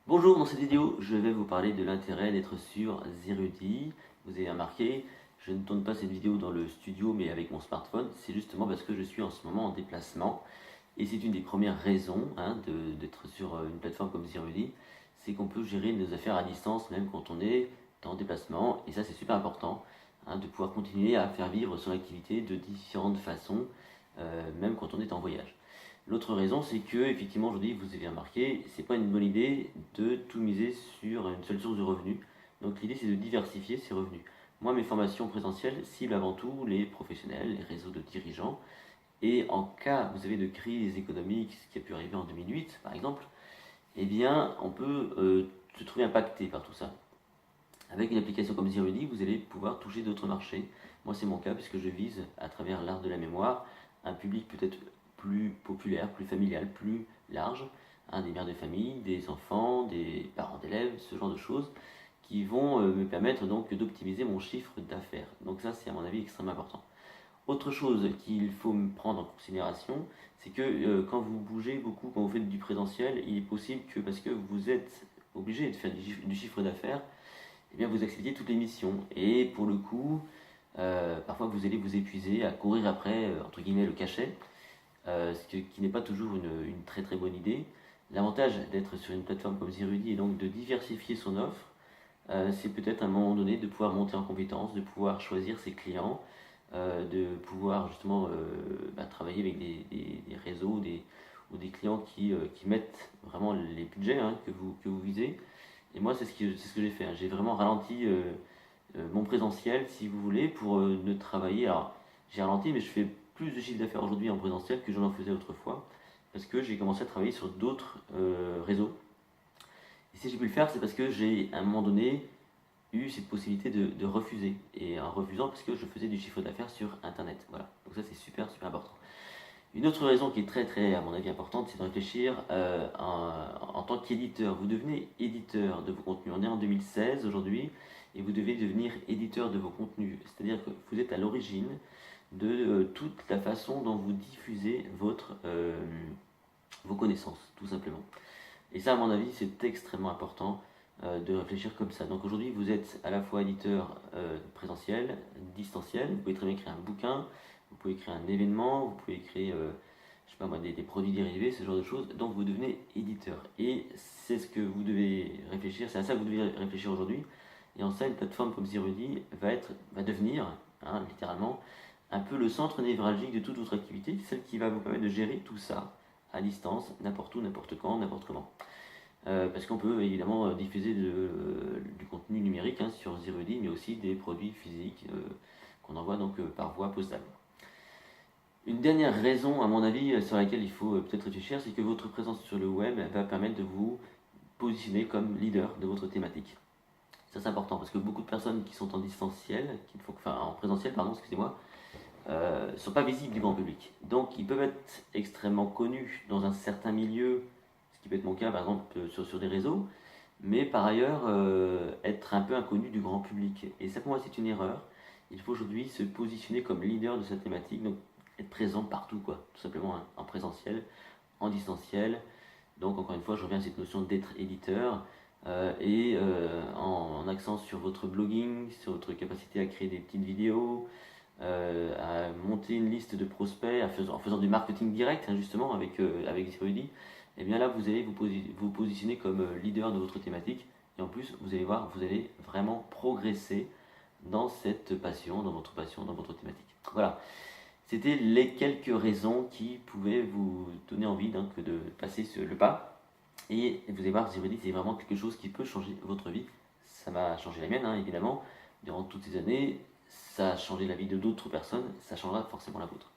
Bonjour, dans cette vidéo, je vais vous parler de l'intérêt d'être sur Zerudi. Vous avez remarqué, je ne tourne pas cette vidéo dans le studio mais avec mon smartphone. C'est justement parce que je suis en ce moment en déplacement. Et c'est une des premières raisons d'être sur une plateforme comme Zerudi. C'est qu'on peut gérer nos affaires à distance même quand on est en déplacement. Et ça, c'est super important, de pouvoir continuer à faire vivre son activité de différentes façons, même quand on est en voyage. L'autre raison, c'est que, effectivement, aujourd'hui, vous avez remarqué, c'est pas une bonne idée de tout miser sur une seule source de revenus. Donc l'idée, c'est de diversifier ses revenus. Moi, mes formations présentielles ciblent avant tout les professionnels, les réseaux de dirigeants. Et en cas, vous avez de crise économique, ce qui a pu arriver en 2008, par exemple, eh bien, on peut se trouver impacté par tout ça. Avec une application comme Zerudi, vous allez pouvoir toucher d'autres marchés. Moi, c'est mon cas, puisque je vise, à travers l'art de la mémoire, un public peut-être plus populaire, plus familial, plus large, des mères de famille, des enfants, des parents d'élèves, ce genre de choses, qui vont me permettre donc d'optimiser mon chiffre d'affaires. Donc ça, c'est à mon avis extrêmement important. Autre chose qu'il faut me prendre en considération, c'est que quand vous bougez beaucoup, quand vous faites du présentiel, il est possible que, parce que vous êtes obligé de faire du chiffre d'affaires, eh bien vous acceptez toutes les missions. Et pour le coup, parfois vous allez vous épuiser à courir après, entre guillemets, le cachet, qui n'est pas toujours une très très bonne idée. L'avantage d'être sur une plateforme comme Zerudi est donc de diversifier son offre. C'est peut-être à un moment donné de pouvoir monter en compétence, de pouvoir choisir ses clients, de pouvoir justement travailler avec des réseaux ou des clients qui mettent vraiment les budgets, que vous visez. Et moi, c'est ce que j'ai fait. J'ai vraiment ralenti mon présentiel, si vous voulez, pour ne travailler. Alors, j'ai ralenti, mais je fais plus de chiffre d'affaires aujourd'hui en présentiel que je n'en faisais autrefois, parce que j'ai commencé à travailler sur d'autres réseaux. Et si j'ai pu le faire, c'est parce que j'ai, à un moment donné, eu cette possibilité de refuser. Et en refusant, parce que je faisais du chiffre d'affaires sur Internet. Voilà. Donc ça, c'est super, super important. Une autre raison qui est très, très, à mon avis, importante, c'est de réfléchir en tant qu'éditeur. Vous devenez éditeur de vos contenus. On est en 2016 aujourd'hui, et vous devez devenir éditeur de vos contenus. C'est-à-dire que vous êtes à l'origine de toute la façon dont vous diffusez vos connaissances, tout simplement. Et ça, à mon avis, c'est extrêmement important de réfléchir comme ça. Donc aujourd'hui, vous êtes à la fois éditeur présentiel, distanciel. Vous pouvez très bien créer un bouquin, vous pouvez créer un événement, vous pouvez créer, je sais pas moi, des produits dérivés, ce genre de choses. Donc vous devenez éditeur. Et c'est ce que vous devez réfléchir, c'est à ça que vous devez réfléchir aujourd'hui. Et en ça, une plateforme comme Zerudi va devenir, littéralement, un peu le centre névralgique de toute votre activité, celle qui va vous permettre de gérer tout ça à distance, n'importe où, n'importe quand, n'importe comment. Parce qu'on peut évidemment diffuser du contenu numérique sur Zerudi, mais aussi des produits physiques qu'on envoie donc par voie postale. Une dernière raison, à mon avis, sur laquelle il faut peut-être réfléchir, c'est que votre présence sur le web va permettre de vous positionner comme leader de votre thématique. Ça, c'est important parce que beaucoup de personnes qui sont en distanciel, en présentiel, pardon, excusez-moi, ne sont pas visibles du grand public. Donc, ils peuvent être extrêmement connus dans un certain milieu, ce qui peut être mon cas par exemple sur des réseaux, mais par ailleurs être un peu inconnu du grand public. Et ça, pour moi, c'est une erreur. Il faut aujourd'hui se positionner comme leader de sa thématique, donc être présent partout, quoi, tout simplement, en présentiel, en distanciel. Donc, encore une fois, je reviens à cette notion d'être éditeur. En accent sur votre blogging, sur votre capacité à créer des petites vidéos, à monter une liste de prospects, en faisant du marketing direct, justement, avec Zerudi, et bien là, vous allez vous positionner comme leader de votre thématique. Et en plus, vous allez voir, vous allez vraiment progresser dans cette passion, dans votre passion, dans votre thématique. Voilà. C'était les quelques raisons qui pouvaient vous donner envie de passer le pas. Et vous allez voir, Zerudi, c'est vraiment quelque chose qui peut changer votre vie. Ça m'a changé la mienne, évidemment, durant toutes ces années. Ça a changé la vie de d'autres personnes, ça changera forcément la vôtre.